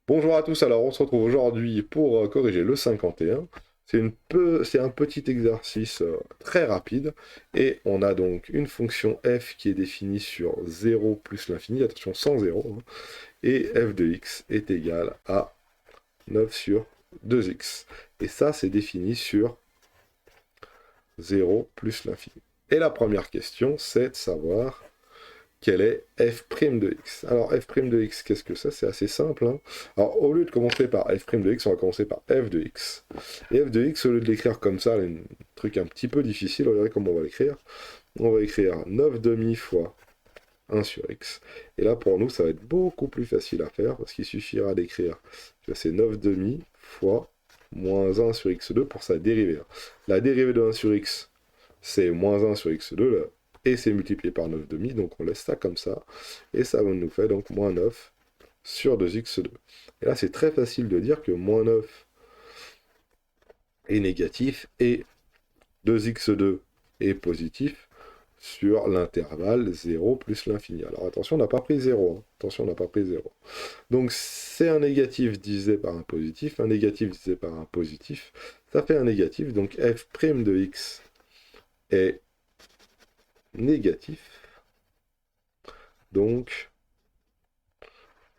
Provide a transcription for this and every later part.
Bonjour à tous, alors on se retrouve aujourd'hui pour corriger le 51. C'est un petit exercice très rapide et on a donc une fonction f qui est définie sur 0 plus l'infini, attention sans 0, hein, et f de x est égal à 9 sur 2x. Et ça c'est défini sur 0 plus l'infini. Et la première question c'est de savoir quel est f' de x. Alors f' de x, qu'est-ce que c'est? C'est assez simple, hein. Alors au lieu de commencer par f' de x, on va commencer par f de x. Et f de x, au lieu de l'écrire comme ça, un truc un petit peu difficile, regardez comment on va l'écrire. On va écrire 9 demi fois 1 sur x. Et là pour nous, ça va être beaucoup plus facile à faire, parce qu'il suffira d'écrire que c'est 9 demi fois moins 1 sur x2 pour sa dérivée. La dérivée de 1 sur x, c'est moins 1 sur x2, là, et c'est multiplié par 9 demi, donc on laisse ça comme ça, et ça nous fait donc moins 9 sur 2x2. Et là, c'est très facile de dire que moins 9 est négatif, et 2x2 est positif sur l'intervalle 0 plus l'infini. Alors attention, on n'a pas pris 0, hein. Attention, on n'a pas pris 0. Donc c'est un négatif divisé par un positif, un négatif divisé par un positif, ça fait un négatif, donc f' de x est négatif. Donc,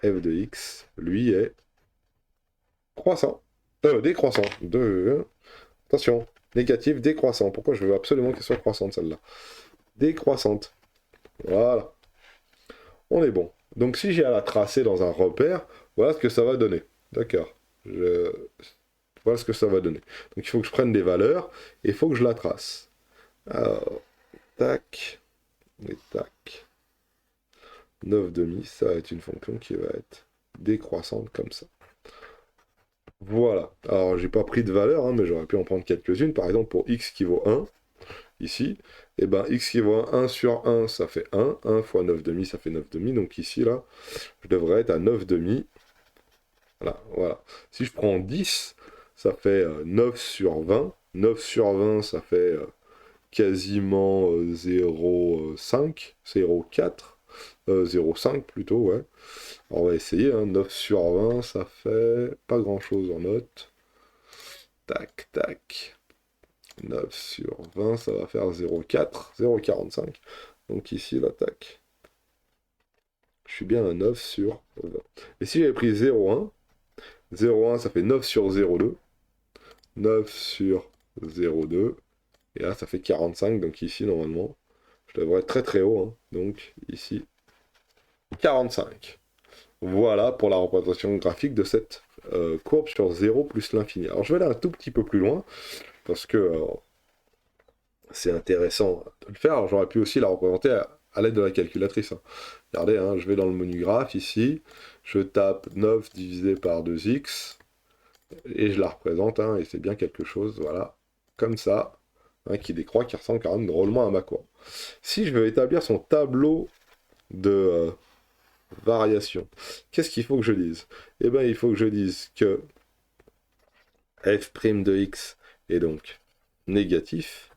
f de x, lui, est croissant. Décroissant. Attention, négatif, décroissant. Pourquoi je veux absolument qu'elle soit croissante, celle-là? Décroissante. Voilà. On est bon. Donc, si j'ai à la tracer dans un repère, voilà ce que ça va donner. D'accord. Voilà ce que ça va donner. Donc, il faut que je prenne des valeurs et il faut que je la trace. Alors, tac, et tac. 9 demi, ça va être une fonction qui va être décroissante comme ça. Voilà. Alors, j'ai pas pris de valeur, hein, mais j'aurais pu en prendre quelques-unes. Par exemple, pour x qui vaut 1, ici, et ben x qui vaut 1 sur 1, ça fait 1. 1 fois 9 demi, ça fait 9 demi. Donc ici, là, je devrais être à 9 demi. Voilà, voilà. Si je prends 10, ça fait 9 sur 20. 9 sur 20, ça fait quasiment 0,5, 0,4, 0,5 plutôt, ouais. Alors, on va essayer, hein. 9 sur 20, ça fait pas grand-chose en note. Tac, tac. 9 sur 20, ça va faire 0,4, 0,45. Donc ici, l'attaque. Je suis bien à 9 sur 20. Et si j'avais pris 0,1, 0,1, ça fait 9 sur 0,2. 9 sur 0,2. Et là, ça fait 45. Donc ici, normalement, je devrais être très très haut, hein. Donc ici, 45. Voilà pour la représentation graphique de cette courbe sur 0 plus l'infini. Alors je vais aller un tout petit peu plus loin, parce que c'est intéressant de le faire. Alors j'aurais pu aussi la représenter à l'aide de la calculatrice, hein. Regardez, hein, je vais dans le menu graphe ici, je tape 9 divisé par 2x, et je la représente, hein, et c'est bien quelque chose, voilà, comme ça, hein, qui décroît, qui ressemble quand même drôlement à ma courbe. Si je veux établir son tableau de variation, qu'est-ce qu'il faut que je dise? Eh bien, il faut que je dise que f' de x est donc négatif,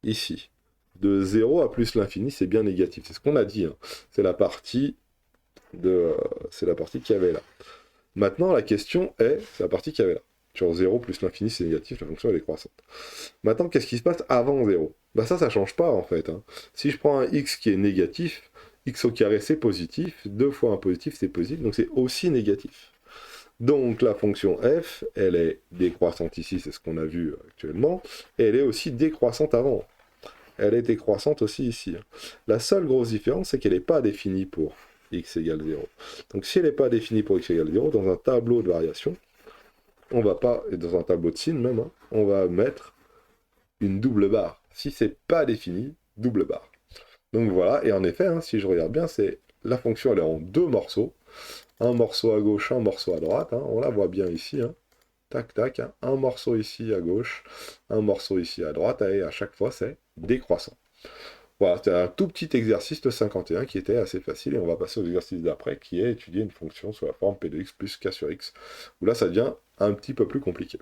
ici. De 0 à plus l'infini, c'est bien négatif. C'est ce qu'on a dit, hein. C'est la partie c'est la partie qu'il y avait là. Maintenant, la question est, c'est la partie qu'il y avait là. Sur 0 plus l'infini, c'est négatif, la fonction elle est croissante. Maintenant, qu'est-ce qui se passe avant 0? Bah ça change pas en fait, hein. Si je prends un x qui est négatif, x au carré c'est positif, 2 fois un positif c'est positif, donc c'est aussi négatif. Donc la fonction f, elle est décroissante ici, c'est ce qu'on a vu actuellement, et elle est aussi décroissante avant. Elle est décroissante aussi ici. La seule grosse différence, c'est qu'elle n'est pas définie pour x égale 0. Donc si elle n'est pas définie pour x égale 0, dans un tableau de variation, on va pas, et dans un tableau de signes même, hein, on va mettre une double barre. Si c'est pas défini, double barre. Donc voilà, et en effet, hein, si je regarde bien, c'est la fonction elle est en deux morceaux. Un morceau à gauche, un morceau à droite, hein, on la voit bien ici, hein. Tac, tac, hein, un morceau ici à gauche, un morceau ici à droite, et à chaque fois c'est décroissant. Voilà, c'était un tout petit exercice de 51 qui était assez facile, et on va passer aux exercices d'après, qui est étudier une fonction sous la forme p de x plus k sur x, où là ça devient un petit peu plus compliqué.